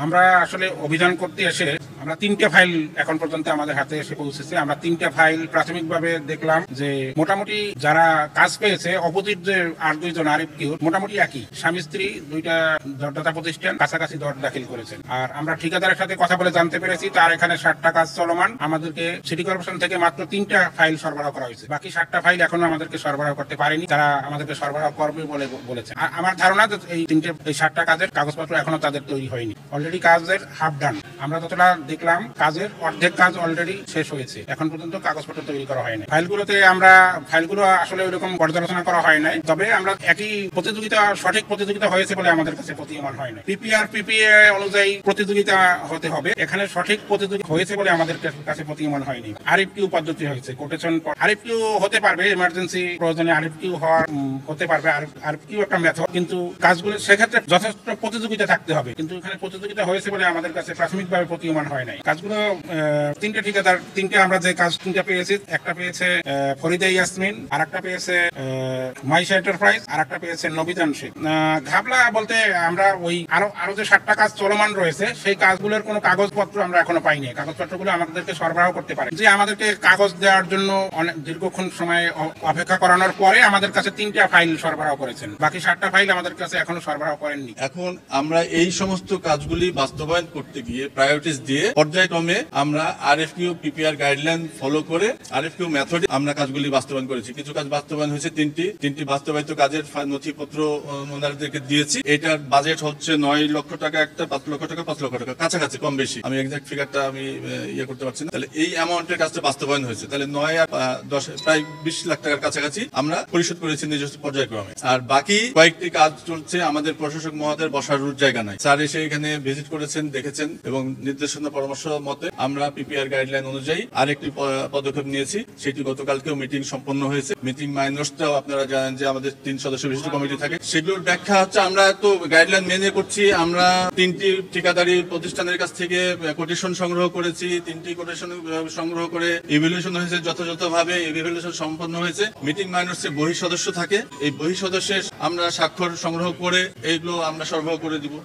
আমরা আসলে অভিযান করতে এসে আমরা 3টে ফাইল এখন পর্যন্ত আমাদের হাতে এসে পৌঁছেছে। আমরা 3টে ফাইল প্রাথমিকভাবে দেখলাম যে মোটামুটি যারা কাজ পেয়েছে অপোজিট যে আর 2জন আরিফ কিউ মোটামুটি একই স্বামী স্ত্রী, 2টা দরদাতা প্রতিষ্ঠান কাছাকাছি দর দাখিল করেছেন। আর আমরা ঠিকাদারের সাথে কথা বলে জানতে পেরেছি তার এখানে 60টা কাজ চলমান। আমাদেরকে সিটি কর্পোরেশন থেকে মাত্র 3টা ফাইল সরবরাহ করা হয়েছে, বাকি 60টা ফাইল এখনো আমাদেরকে সরবরাহ করতে পারেনি। তারা আমাদেরকে সরবরাহ করবে বলে বলেছে। আমার ধারণা যে এই 60টা কাজের কাগজপত্র এখনো তাদের তৈরি হয়নি। অলরেডি কাজের হাফ ডান। আমরা যতটা দেখলাম কাজের অর্ধেক কাজ অলরেডি শেষ হয়েছে, এখন পর্যন্ত কাগজপত্র তৈরি করা হয়নি। ফাইলগুলো আসলে ওইরকম পর্যালোচনা করা হয় নাই, তবে আমরা একই সঠিক প্রতিযোগিতা হয়েছে বলে আমাদের কাছে প্রতীয়মান হয় না। পিপিএ অনুযায়ী প্রতিযোগিতা হতে হবে, এখানে সঠিক প্রতিযোগিতা হয়েছে বলে আমাদের কাছে প্রতীয়মান হয়নি। আরিফ কিউ পদ্ধতি হয়েছে, কোটেশন আরিফ কিউ হতে পারবে, ইমার্জেন্সি প্রয়োজনে আরিফ কিউ হতে পারবে। আরিফ কিউ একটা মেথড, কিন্তু কাজগুলো সেক্ষেত্রে যথেষ্ট প্রতিযোগিতা থাকতে হবে, কিন্তু এখানে প্রতিযোগিতা হয়েছে বলে আমাদের কাছে প্রাথমিকভাবে প্রতীয়মান হয় নাই। কাজগুলো 3টে ঠিকাদার, আমরা যে কাজ 3টা পেয়েছি, একটা পেয়েছে ফরিদা ইয়াসমিন, আর একটা পেয়েছে মাইশা এন্টারপ্রাইজ, আর একটা পেয়েছে নবিতান শেখ। ঘাবলা বলতে আমরা ওই আরো যে 60টা কাজ চলমান রয়েছে সেই কাজগুলোর কোনো কাগজপত্র আমরা এখনো পাইনি। কাগজপত্রগুলো আমাদেরকে সরবরাহ করতে পারে, যে আমাদেরকে কাগজ দেওয়ার জন্য অনেক দীর্ঘক্ষণ সময় অপেক্ষা করানোর পরে আমাদের কাছে 3টা ফাইল সরবরাহ করেছেন, বাকি 60টা ফাইল আমাদের কাছে এখনো সরবরাহ করেননি। এখন আমরা এই সমস্ত কাজগুলি বাস্তবায়ন করতে গিয়ে প্রায়োরিটিস দিয়ে পর্যায়ক্রমে আমরা আরএফকিউ পিপিআর গাইডলাইন ফলো করে আরএফকিউ মেথডে আমরা কাজগুলি বাস্তবায়ন করেছি। কিছু কাজ বাস্তবায়ন হয়েছে, তিনটি বাস্তবায়িত কাজের নথিপত্র ওনাদেরকে দিয়েছি। এটার বাজেট হচ্ছে 9 লক্ষ টাকা, একটা 5 লক্ষ টাকা, 5 লক্ষ টাকা কাছাকাছি, কম বেশি আমি এক্সাক্ট ফিগারটা আমি করতে পারছি না। তাহলে এই অ্যামাউন্টের কাজটা বাস্তবায়ন হয়েছে, তাহলে 9 আর 10 প্রায় 20 লাখ টাকার কাছাকাছি আমরা পরিশোধ করেছি নিজস্ব পর্যায়ক্রমে। আর বাকি কয়েকটি কাজ চলছে, আমাদের প্রশাসক মহোদয়ের বসার জায়গা নাই। স্যার এসে এখানে ভিজিট করেছেন, দেখেছেন, এবং নির্দেশনা পরামর্শ মতে আমরা পিপিআর গাইডলাইন অনুযায়ী আরেকটি পদক্ষেপ নিয়েছি। সেটি গতকালকেও মিটিং সম্পন্ন হয়েছে। মিটিং মাইনসটাও আপনারা জানেন যে আমাদের 3 সদস্য বিশিষ্ট কমিটি থাকে, সেগুলোর ব্যাখ্যা হচ্ছে আমরা তো গাইডলাইন মেনে করছি। আমরা 3টি ঠিকাদারি প্রতিষ্ঠানের কাছ থেকে কোটেশন সংগ্রহ করেছি, 3টি কোটেশন সংগ্রহ করে ইভ্যালুয়েশন হয়েছে, যথাযথভাবে ইভ্যালুয়েশন সম্পন্ন হয়েছে। মিটিং মাইনসে বহি সদস্য থাকে, এই বহি সদস্যের আমরা স্বাক্ষর সংগ্রহ করে এইগুলো আমরা সরবরাহ করে দিব।